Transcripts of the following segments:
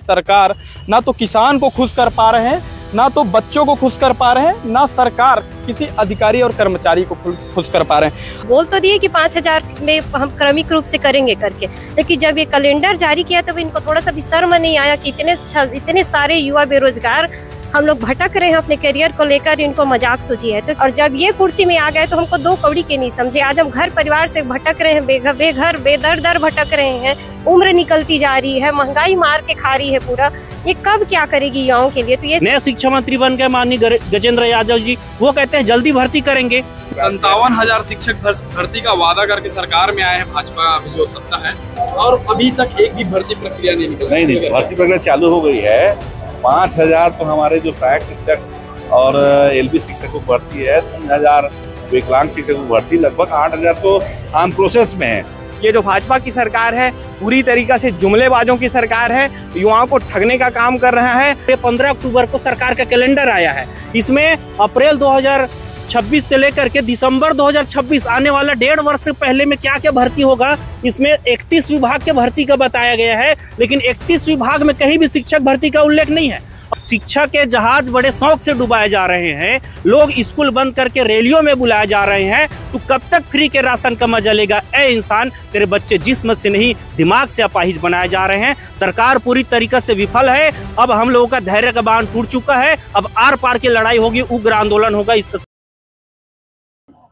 सरकार ना तो किसान को खुश कर पा रहे हैं, ना तो बच्चों को खुश कर पा रहे हैं, ना सरकार किसी अधिकारी और कर्मचारी को खुश कर पा रहे हैं। बोल तो दिए कि 5,000 में हम क्रमिक रूप से करेंगे करके, लेकिन जब ये कैलेंडर जारी किया तब इनको थोड़ा सा भी शर्म नहीं आया कि इतने सारे युवा बेरोजगार हम लोग भटक रहे हैं अपने करियर को लेकर, इनको मजाक सूझी है। तो और जब ये कुर्सी में आ गए तो हमको दो कौड़ी के नहीं समझे। आज हम घर परिवार से भटक रहे हैं, बेघर बेदर भटक रहे हैं, उम्र निकलती जा रही है, महंगाई मार के खा रही है पूरा। ये कब क्या करेगी युवाओं के लिए? तो ये नए शिक्षा मंत्री बन गए माननीय गजेंद्र यादव जी, वो कहते हैं जल्दी भर्ती करेंगे। 57,000 शिक्षक भर्ती का वादा करके सरकार में आए हैं भाजपा अभी जो सत्ता है, और अभी तक एक भी भर्ती प्रक्रिया नहीं निकली। नहीं, भर्ती प्रक्रिया चालू हो गई है। 5,000 तो हमारे जो सहायक शिक्षक और एलबी शिक्षक को भर्ती है, 3,000 विकलांग शिक्षक को भर्ती, लगभग 8,000 तो आम प्रोसेस में है। ये जो भाजपा की सरकार है पूरी तरीका से जुमलेबाजों की सरकार है, युवाओं को ठगने का काम कर रहा है। 15 अक्टूबर को सरकार का कैलेंडर आया है, इसमें अप्रैल 2026 से लेकर के दिसंबर 2026 आने वाला 1.5 वर्ष से पहले में क्या क्या भर्ती होगा, इसमें 31 विभाग के भर्ती का बताया गया है, लेकिन 31 विभाग में कहीं भी शिक्षक भर्ती का उल्लेख नहीं है। शिक्षा के जहाज बड़े शौक से डुबाए जा रहे हैं, लोग स्कूल बंद करके रैलियों में बुलाए जा रहे हैं। तो कब तक फ्री के राशन का मजा लेगा? ए इंसान, तेरे बच्चे जिस्म से नहीं दिमाग से अपाहिज बनाए जा रहे हैं। सरकार पूरी तरीके से विफल है। अब हम लोगों का धैर्य का बांध टूट चुका है। अब आर पार की लड़ाई होगी, उग्र आंदोलन होगा। इसका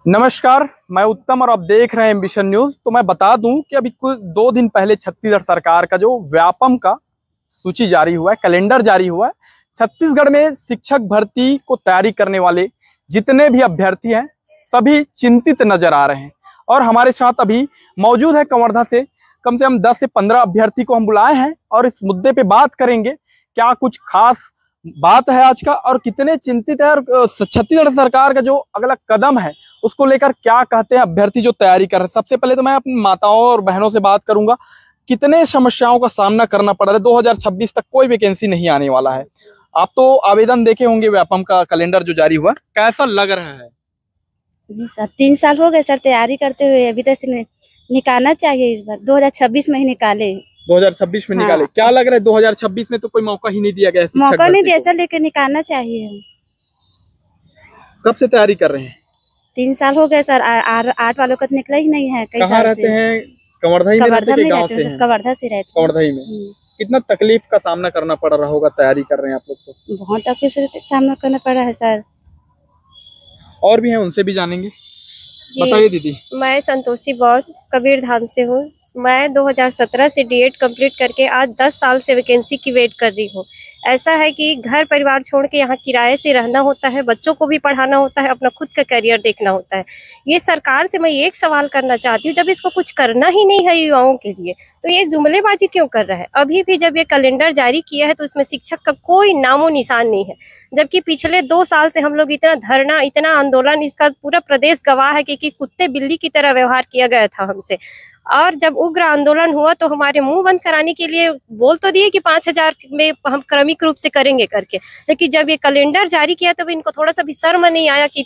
नमस्कार, मैं उत्तम और आप देख रहे हैं एम्बिशन न्यूज। तो मैं बता दूं कि अभी कुछ 2 दिन पहले छत्तीसगढ़ सरकार का जो व्यापम का सूची जारी हुआ है, कैलेंडर जारी हुआ है। छत्तीसगढ़ में शिक्षक भर्ती को तैयारी करने वाले जितने भी अभ्यर्थी हैं सभी चिंतित नजर आ रहे हैं, और हमारे साथ अभी मौजूद है कवर्धा से कम 10 से 15 अभ्यर्थी को हम बुलाए हैं, और इस मुद्दे पे बात करेंगे क्या कुछ खास बात है आज का, और कितने चिंतित है, और छत्तीसगढ़ सरकार का जो अगला कदम है उसको लेकर क्या कहते हैं अभ्यर्थी जो तैयारी कर रहे हैं। सबसे पहले तो मैं अपनी माताओं और बहनों से बात करूंगा, कितने समस्याओं का सामना करना पड़ रहा है। 2026 तक कोई वैकेंसी नहीं आने वाला है। आप तो आवेदन देखे होंगे, व्यापम का कैलेंडर जो जारी हुआ, कैसा लग रहा है? सर 3 साल हो गए सर तैयारी करते हुए, अभी तक निकालना चाहिए। इस बार 2026 में ही निकाले। 2026 में निकाले। क्या लग रहा है 2026 में तो कोई मौका ही नहीं दिया गया? मौका नहीं दिया सर, लेकिन निकालना चाहिए। कब से तैयारी कर रहे हैं? 3 साल हो गए सर। 8 वालों का निकला ही नहीं है। कहाँ रहते हैं? कवर्धा ही में रहते हैं? गांव से हैं? कवर्धा से रहते हैं। कवर्धा ही में। कितना तकलीफ का सामना करना पड़ रहा होगा तैयारी कर रहे हैं आप लोग? तो बहुत तकलीफ से सामना करना पड़ रहा है सर। और भी हैं, उनसे भी जानेंगे। बताइए दीदी। मैं संतोषी बौद्ध कबीर धाम से हूँ। मैं 2017 से डीएड कंप्लीट करके आज 10 साल से वैकेंसी की वेट कर रही हूँ। ऐसा है कि घर परिवार छोड़ के यहाँ किराए से रहना होता है, बच्चों को भी पढ़ाना होता है, अपना खुद का करियर देखना होता है। ये सरकार से मैं एक सवाल करना चाहती हूँ, जब इसको कुछ करना ही नहीं है युवाओं के लिए तो ये जुमलेबाजी क्यों कर रहा है? अभी भी जब ये कैलेंडर जारी किया है तो इसमें शिक्षक का कोई नामो निशान नहीं है, जबकि पिछले 2 साल से हम लोग इतना धरना, इतना आंदोलन, इसका पूरा प्रदेश गवाह है कि कुत्ते बिल्ली की तरह व्यवहार किया गया था हमसे। और जब उग्र आंदोलन हुआ तो हमारे मुंह बंद कराने के लिए बोल तो दिए कि 5,000 में हम क्रमिक रूप से करेंगे करके, लेकिन जब ये कैलेंडर जारी किया तब इनको थोड़ा सा भी शर्म नहीं आया कि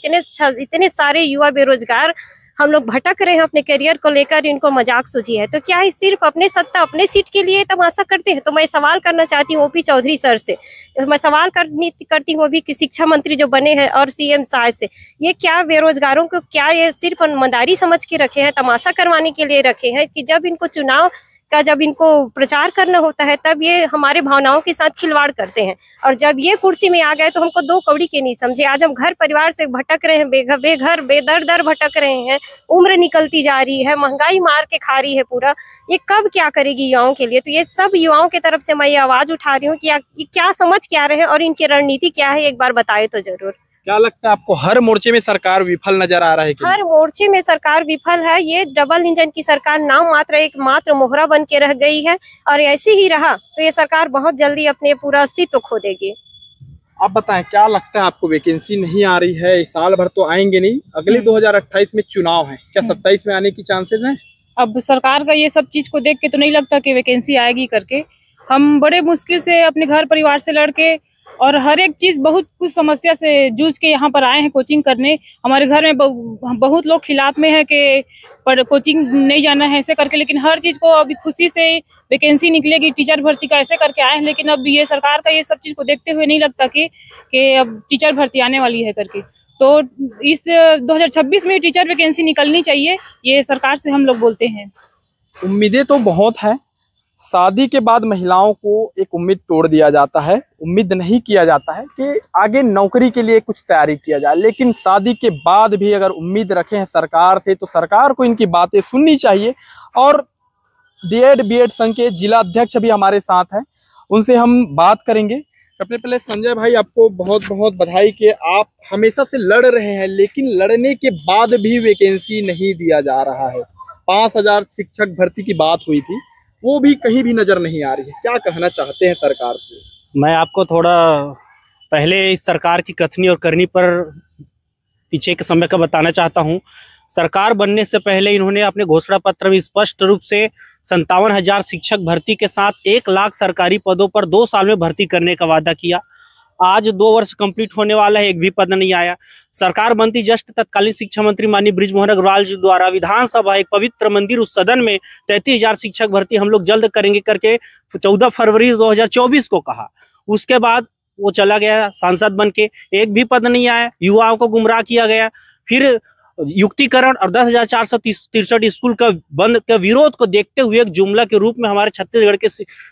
इतने सारे युवा बेरोजगार हम लोग भटक रहे हैं अपने करियर को लेकर, इनको मजाक सूझी है। तो क्या ये सिर्फ अपने सत्ता, अपने सीट के लिए तमाशा करते हैं? तो मैं सवाल करना चाहती हूँ ओपी चौधरी सर से। मैं सवाल करती हूँ अभी कि शिक्षा मंत्री जो बने हैं और सीएम साहब से, ये क्या बेरोजगारों को क्या ये सिर्फ मदारी समझ के रखे हैं, तमाशा करवाने के लिए रखे हैं कि जब इनको चुनाव का, जब इनको प्रचार करना होता है तब ये हमारे भावनाओं के साथ खिलवाड़ करते हैं, और जब ये कुर्सी में आ गए तो हमको दो कौड़ी के नहीं समझे। आज हम घर परिवार से भटक रहे हैं, बेघर बेदर भटक रहे हैं, उम्र निकलती जा रही है, महंगाई मार के खा रही है पूरा। ये कब क्या करेगी युवाओं के लिए? तो ये सब युवाओं की तरफ से मैं ये आवाज उठा रही हूँ कि क्या समझ क्या रहे हैं और इनकी रणनीति क्या है, एक बार बताए तो जरूर। क्या लगता है आपको, हर मोर्चे में सरकार विफल नजर आ रहा है? हर मोर्चे में सरकार विफल है। ये डबल इंजन की सरकार नाम मात्र, एक मात्र मोहरा बन के रह गई है, और ऐसे ही रहा तो ये सरकार बहुत जल्दी अपने पूरा अस्तित्व खो देगी। आप बताएं, क्या लगता है आपको, वैकेंसी नहीं आ रही है, इस साल भर तो आएंगे नहीं, अगले 2028 में चुनाव है, क्या 27 में आने की चांसेस हैं? अब सरकार का ये सब चीज को देख के तो नहीं लगता कि वैकेंसी आएगी करके। हम बड़े मुश्किल से अपने घर परिवार से लड़के और हर एक चीज बहुत कुछ समस्या से जूझ के यहाँ पर आए हैं कोचिंग करने। हमारे घर में बहुत लोग खिलाफ में है कि पर कोचिंग नहीं जाना है ऐसे करके, लेकिन हर चीज को अभी खुशी से वैकेंसी निकलेगी टीचर भर्ती का ऐसे करके आए हैं। लेकिन अब ये सरकार का ये सब चीज को देखते हुए नहीं लगता कि अब टीचर भर्ती आने वाली है करके। तो इस 2026 में टीचर वैकेंसी निकलनी चाहिए, ये सरकार से हम लोग बोलते हैं। उम्मीदें तो बहुत हैं। शादी के बाद महिलाओं को एक उम्मीद तोड़ दिया जाता है, उम्मीद नहीं किया जाता है कि आगे नौकरी के लिए कुछ तैयारी किया जाए। लेकिन शादी के बाद भी अगर उम्मीद रखें हैं सरकार से, तो सरकार को इनकी बातें सुननी चाहिए। और डीएड बीएड संघ के जिला अध्यक्ष भी हमारे साथ हैं, उनसे हम बात करेंगे। सबसे पहले संजय भाई, आपको बहुत बहुत बधाई कि आप हमेशा से लड़ रहे हैं, लेकिन लड़ने के बाद भी वैकेंसी नहीं दिया जा रहा है। 5000 शिक्षक भर्ती की बात हुई थी, वो भी कहीं भी नजर नहीं आ रही है। क्या कहना चाहते हैं सरकार से? मैं आपको थोड़ा पहले इस सरकार की कथनी और करनी पर पीछे के समय का बताना चाहता हूं। सरकार बनने से पहले इन्होंने अपने घोषणा पत्र में स्पष्ट रूप से 57,000 शिक्षक भर्ती के साथ 1 लाख सरकारी पदों पर 2 साल में भर्ती करने का वादा किया। आज 2 वर्ष कंप्लीट होने वाला है, एक भी पद नहीं आया। सरकार बनती जस्ट तत्कालीन शिक्षा मंत्री माननीय बृजमोहन अग्रवाल जी द्वारा विधानसभा एक पवित्र मंदिर उस सदन में 33,000 शिक्षक भर्ती हम लोग जल्द करेंगे करके 14 फरवरी 2024 को कहा। उसके बाद वो चला गया सांसद बन के, एक भी पद नहीं आया, युवाओं को गुमराह किया गया। फिर युक्तिकरण और 10,463 स्कूल का बंद का विरोध को देखते हुए एक जुमला के रूप में हमारे छत्तीसगढ़ के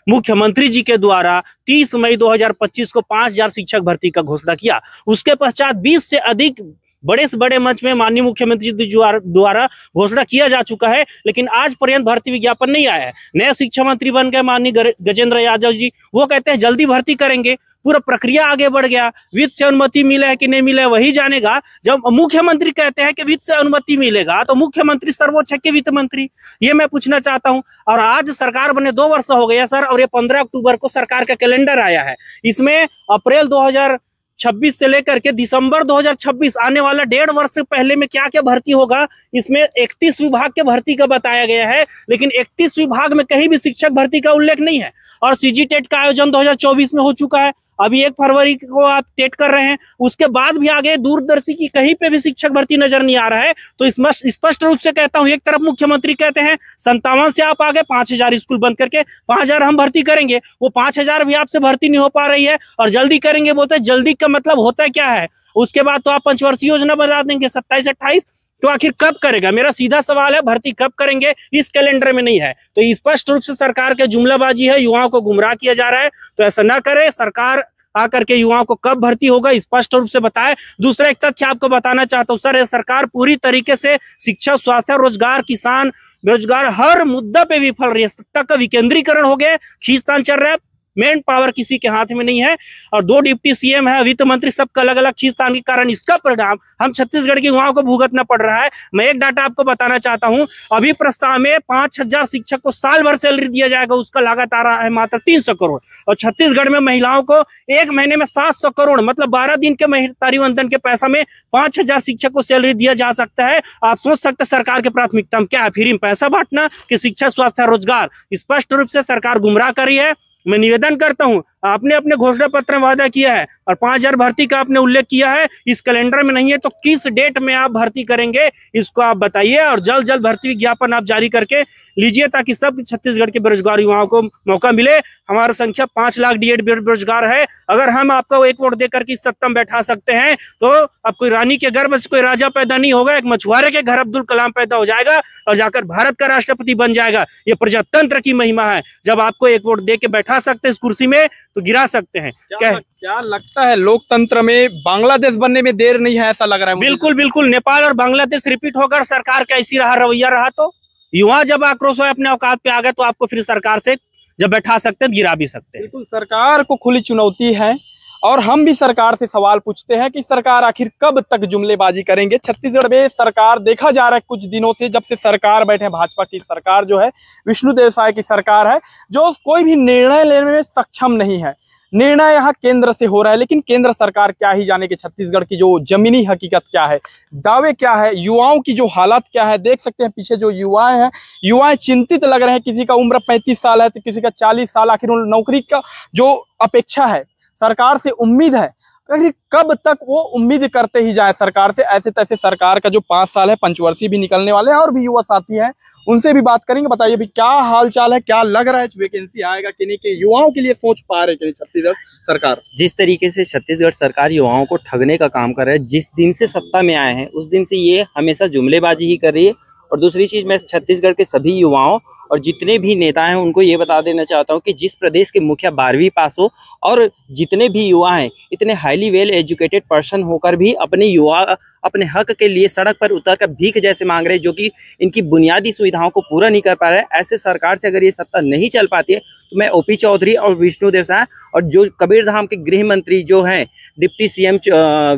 मुख्यमंत्री जी के द्वारा 30 मई 2025 को 5,000 शिक्षक भर्ती का घोषणा किया। उसके पश्चात 20 से अधिक बड़े से बड़े मंच में माननीय मुख्यमंत्री जी द्वारा घोषणा किया जा चुका है, लेकिन आज पर्यंत भर्ती विज्ञापन नहीं आया है। नए शिक्षा मंत्री बन गए माननीय गजेंद्र यादव जी, वो कहते हैं जल्दी भर्ती करेंगे। पूरा प्रक्रिया आगे बढ़ गया, वित्त से अनुमति मिला है कि नहीं मिला है वही जानेगा। जब मुख्यमंत्री कहते हैं कि वित्त से अनुमति मिलेगा, तो मुख्यमंत्री सर्वोच्च है कि वित्त मंत्री, ये मैं पूछना चाहता हूं। और आज सरकार बने 2 वर्ष हो गया सर, और ये 15 अक्टूबर को सरकार का कैलेंडर आया है। इसमें अप्रैल 2026 से लेकर के दिसंबर 2026 आने वाला 1.5 वर्ष से पहले में क्या क्या भर्ती होगा, इसमें 31 विभाग के भर्ती का बताया गया है। लेकिन 31 विभाग में कहीं भी शिक्षक भर्ती का उल्लेख नहीं है। और सीजी टेट का आयोजन 2024 में हो चुका है, अभी 1 फरवरी को आप टेट कर रहे हैं, उसके बाद भी आगे दूरदर्शी की कहीं पे भी शिक्षक भर्ती नजर नहीं आ रहा है। तो इसमें स्पष्ट रूप से कहता हूं, एक तरफ मुख्यमंत्री कहते हैं 57 से आप आगे 5,000 स्कूल बंद करके 5,000 हम भर्ती करेंगे, वो 5,000 भी आपसे भर्ती नहीं हो पा रही है। और जल्दी करेंगे बोलते, जल्दी का मतलब होता है क्या है? उसके बाद तो आप पंचवर्षीय योजना बना देंगे 27-28, तो आखिर कब करेगा? मेरा सीधा सवाल है, भर्ती कब करेंगे? इस कैलेंडर में नहीं है। तो स्पष्ट रूप से सरकार के जुमलाबाजी है, युवाओं को गुमराह किया जा रहा है। तो ऐसा ना करे, सरकार आकर के युवाओं को कब भर्ती होगा स्पष्ट रूप से बताए। दूसरा एक तथ्य आपको बताना चाहता हूँ सर, सरकार पूरी तरीके से शिक्षा, स्वास्थ्य, रोजगार, किसान, बेरोजगार हर मुद्दा पे विफल रही है। सत्ता का विकेंद्रीकरण हो गया, खींचतान चल रहा है, मेन पावर किसी के हाथ में नहीं है। और 2 डिप्टी सीएम है, वित्त मंत्री, सबका अलग अलग खींचतान के कारण इसका परिणाम हम छत्तीसगढ़ के युवाओं को भुगतना पड़ रहा है। मैं एक डाटा आपको बताना चाहता हूं, अभी प्रस्ताव में 5,000 शिक्षक को साल भर सैलरी दिया जाएगा, उसका लागत आ रहा है मात्र 300 करोड़। और छत्तीसगढ़ में महिलाओं को 1 महीने में 700 करोड़ मतलब 12 दिन के महतारी वंदन के पैसा में 5,000 शिक्षक को सैलरी दिया जा सकता है। आप सोच सकते सरकार की प्राथमिकता में क्या है, फ्री में पैसा बांटना कि शिक्षा, स्वास्थ्य, रोजगार? स्पष्ट रूप से सरकार गुमराह कर रही है। मैं निवेदन करता हूं, आपने अपने घोषणा पत्र में वादा किया है और 5,000 भर्ती का आपने उल्लेख किया है, इस कैलेंडर में नहीं है, तो किस डेट में आप भर्ती करेंगे इसको आप बताइए। और जल्द जल्द भर्ती विज्ञापन आप जारी करके लीजिए, ताकि सब छत्तीसगढ़ के बेरोजगार युवाओं को मौका मिले। हमारा संख्या 5 लाख डीएड बेरोजगार है। अगर हम आपको 1 वोट देकर के सत्ता में बैठा सकते हैं, तो अब कोई रानी के गर्भ से कोई राजा पैदा नहीं होगा, एक मछुआरे के घर अब्दुल कलाम पैदा हो जाएगा और जाकर भारत का राष्ट्रपति बन जाएगा। ये प्रजातंत्र की महिमा है। जब आपको 1 वोट दे के बैठा सकते इस कुर्सी में, तो गिरा सकते हैं। क्या लगता है, लोकतंत्र में बांग्लादेश बनने में देर नहीं है, ऐसा लग रहा है? बिल्कुल बिल्कुल, नेपाल और बांग्लादेश रिपीट होकर सरकार का ऐसी रवैया रहा, तो युवा जब आक्रोश हो अपने औकात पे आ गए, तो आपको फिर सरकार से जब बैठा सकते हैं, गिरा भी सकते हैं। बिल्कुल, सरकार को खुली चुनौती है। और हम भी सरकार से सवाल पूछते हैं कि सरकार आखिर कब तक जुमलेबाजी करेंगे। छत्तीसगढ़ में सरकार देखा जा रहा है कुछ दिनों से, जब से सरकार बैठे, भाजपा की सरकार जो है, विष्णुदेव साय की सरकार है, जो कोई भी निर्णय लेने में सक्षम नहीं है। निर्णय यहाँ केंद्र से हो रहा है, लेकिन केंद्र सरकार क्या ही जाने कि छत्तीसगढ़ की जो जमीनी हकीकत क्या है, दावे क्या है, युवाओं की जो हालत क्या है। देख सकते हैं पीछे जो युवाएं हैं, युवाएं चिंतित लग रहे हैं। किसी का उम्र 35 साल है तो किसी का 40 साल। आखिर उन नौकरी का जो अपेक्षा है, सरकार से उम्मीद है, अगर कब तक वो उम्मीद करते ही जाए सरकार से। ऐसे तैसे सरकार का जो 5 साल है, पंचवर्षीय भी निकलने वाले हैं और भी युवा साथी हैं, उनसे भी बात करेंगे। बताइए भी क्या हाल चाल है, क्या लग रहा है वैकेंसी आएगा कि नहीं, कि युवाओं के लिए सोच पा रहे कि नहीं छत्तीसगढ़ सरकार? जिस तरीके से छत्तीसगढ़ सरकार युवाओं को ठगने का काम कर रहा है, जिस दिन से सत्ता में आए हैं उस दिन से ये हमेशा जुमलेबाजी ही कर रही है। और दूसरी चीज, मैं छत्तीसगढ़ के सभी युवाओं और जितने भी नेता हैं उनको ये बता देना चाहता हूँ कि जिस प्रदेश के मुखिया 12वीं पास हो और जितने भी युवा हैं इतने हाईली वेल एजुकेटेड पर्सन होकर भी अपने हक के लिए सड़क पर उतर कर भीख जैसे मांग रहे हैं, जो कि इनकी बुनियादी सुविधाओं को पूरा नहीं कर पा रहे हैं। ऐसे सरकार से अगर ये सत्ता नहीं चल पाती है तो मैं ओपी चौधरी और विष्णुदेव साय और जो कबीरधाम के गृह मंत्री जो हैं डिप्टी सीएम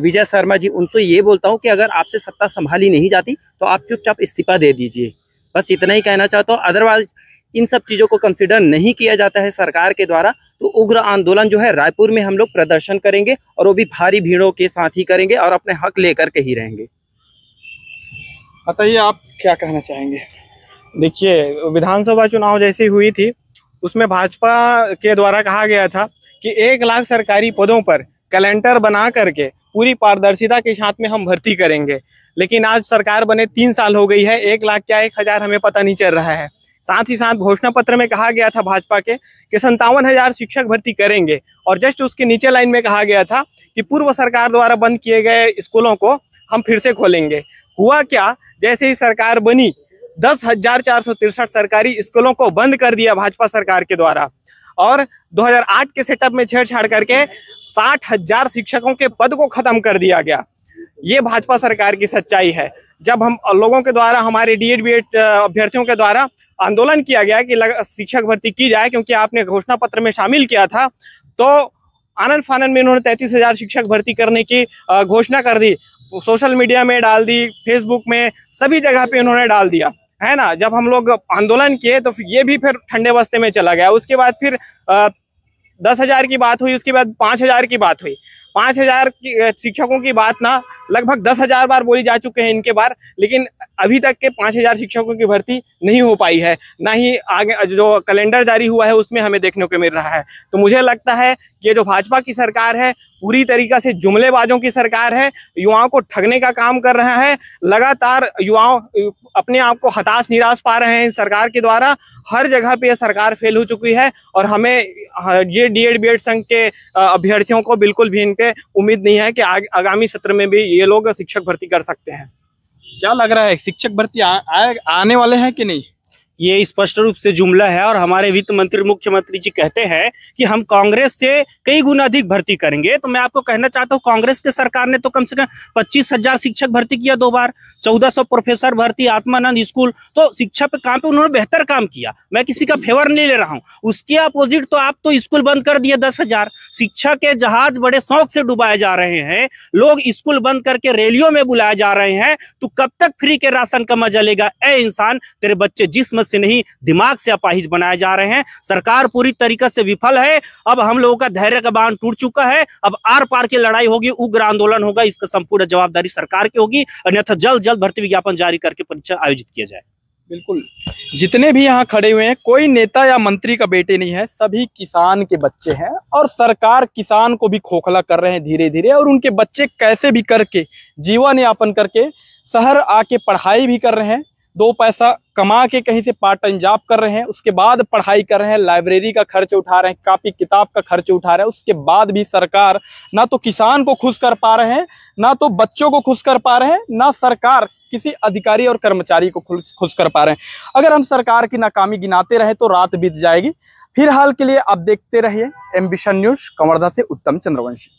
विजय शर्मा जी, उनसे ये बोलता हूँ कि अगर आपसे सत्ता संभाली नहीं जाती तो आप चुपचाप इस्तीफा दे दीजिए। बस इतना ही कहना चाहता हूँ। अदरवाइज इन सब चीज़ों को कंसिडर नहीं किया जाता है सरकार के द्वारा तो उग्र आंदोलन जो है रायपुर में हम लोग प्रदर्शन करेंगे और वो भी भारी भीड़ों के साथ ही करेंगे और अपने हक लेकर के ही रहेंगे। बताइए आप क्या कहना चाहेंगे? देखिए, विधानसभा चुनाव जैसी हुई थी उसमें भाजपा के द्वारा कहा गया था कि 1 लाख सरकारी पदों पर कैलेंडर बना करके पूरी पारदर्शिता के साथ में हम भर्ती करेंगे। लेकिन आज सरकार बने 3 साल हो गई है, 1 लाख क्या 1,000 हमें पता नहीं चल रहा है। साथ ही साथ घोषणा पत्र में कहा गया था भाजपा के कि 57,000 शिक्षक भर्ती करेंगे और जस्ट उसके नीचे लाइन में कहा गया था कि पूर्व सरकार द्वारा बंद किए गए स्कूलों को हम फिर से खोलेंगे। हुआ क्या, जैसे ही सरकार बनी 10,463 सरकारी स्कूलों को बंद कर दिया भाजपा सरकार के द्वारा और 2008 के सेटअप में छेड़छाड़ करके 60,000 शिक्षकों के पद को खत्म कर दिया गया। ये भाजपा सरकार की सच्चाई है। जब हम लोगों के द्वारा, हमारे डीएड बीएड अभ्यर्थियों के द्वारा आंदोलन किया गया कि शिक्षक भर्ती की जाए क्योंकि आपने घोषणा पत्र में शामिल किया था, तो आनन फानन में उन्होंने 33,000 शिक्षक भर्ती करने की घोषणा कर दी, सोशल मीडिया में डाल दी, फेसबुक में, सभी जगह पे उन्होंने डाल दिया, है ना। जब हम लोग आंदोलन किए तो ये भी फिर ठंडे बस्ते में चला गया। उसके बाद फिर 10,000 की बात हुई, उसके बाद 5,000 की बात हुई। 5,000 शिक्षकों की बात ना लगभग 10,000 बार बोली जा चुके हैं इनके बार, लेकिन अभी तक के 5,000 शिक्षकों की भर्ती नहीं हो पाई है, ना ही आगे जो कैलेंडर जारी हुआ है उसमें हमें देखने को मिल रहा है। तो मुझे लगता है कि ये जो भाजपा की सरकार है पूरी तरीका से जुमलेबाजों की सरकार है, युवाओं को ठगने का काम कर रहा है। लगातार युवाओं अपने आप को हताश निराश पा रहे हैं सरकार के द्वारा। हर जगह पे ये सरकार फेल हो चुकी है और हमें ये डीएड बीएड संघ के अभ्यर्थियों को बिल्कुल भी इन पे उम्मीद नहीं है कि आगामी सत्र में भी ये लोग शिक्षक भर्ती कर सकते हैं। क्या लग रहा है, शिक्षक भर्ती आने वाले हैं कि नहीं? ये स्पष्ट रूप से जुमला है और हमारे वित्त मंत्री मुख्यमंत्री जी कहते हैं कि हम कांग्रेस से कई गुना अधिक भर्ती करेंगे। तो मैं आपको कहना चाहता हूँ कांग्रेस के सरकार ने तो कम से कम 25,000 शिक्षक भर्ती किया 2 बार, 1400 प्रोफेसर भर्ती, आत्मानंद स्कूल, तो शिक्षा पे काम पे उन्होंने बेहतर काम किया। मैं किसी का फेवर नहीं ले रहा हूँ, उसके अपोजिट तो आप तो स्कूल बंद कर दिए 10,000। शिक्षा के जहाज बड़े शौक से डुबाए जा रहे हैं, लोग स्कूल बंद करके रैलियों में बुलाए जा रहे हैं। तो कब तक फ्री के राशन का मजा लेगा? ए इंसान, तेरे बच्चे जिस्म से नहीं दिमाग से अपाहिज बनाए जा रहे हैं। सरकार पूरी तरीके से विफल है। अब हम लोगों का धैर्य का बांध टूट चुका है। अब आर पार की लड़ाई होगी, उग्र आंदोलन होगा, इसका संपूर्ण जवाबदारी सरकार की होगी, अन्यथा जल्द जल्द भर्ती विज्ञापन जारी करके परीक्षा आयोजित किया जाए। बिल्कुल, जितने भी यहाँ खड़े हुए हैं कोई नेता या मंत्री का बेटे नहीं है, सभी किसान के बच्चे हैं और सरकार किसान को भी खोखला कर रहे हैं धीरे धीरे। और उनके बच्चे कैसे भी करके जीवन यापन करके शहर आके पढ़ाई भी कर रहे हैं, 2 पैसा कमा के कहीं से पार्ट टाइम जॉब कर रहे हैं, उसके बाद पढ़ाई कर रहे हैं, लाइब्रेरी का खर्च उठा रहे हैं, कापी किताब का खर्च उठा रहे हैं। उसके बाद भी सरकार ना तो किसान को खुश कर पा रहे हैं, ना तो बच्चों को खुश कर पा रहे हैं, ना सरकार किसी अधिकारी और कर्मचारी को खुश कर पा रहे हैं। अगर हम सरकार की नाकामी गिनाते रहे तो रात बीत जाएगी। फिलहाल के लिए आप देखते रहिए एम्बिशन न्यूज, कवर्धा से उत्तम चंद्रवंशी।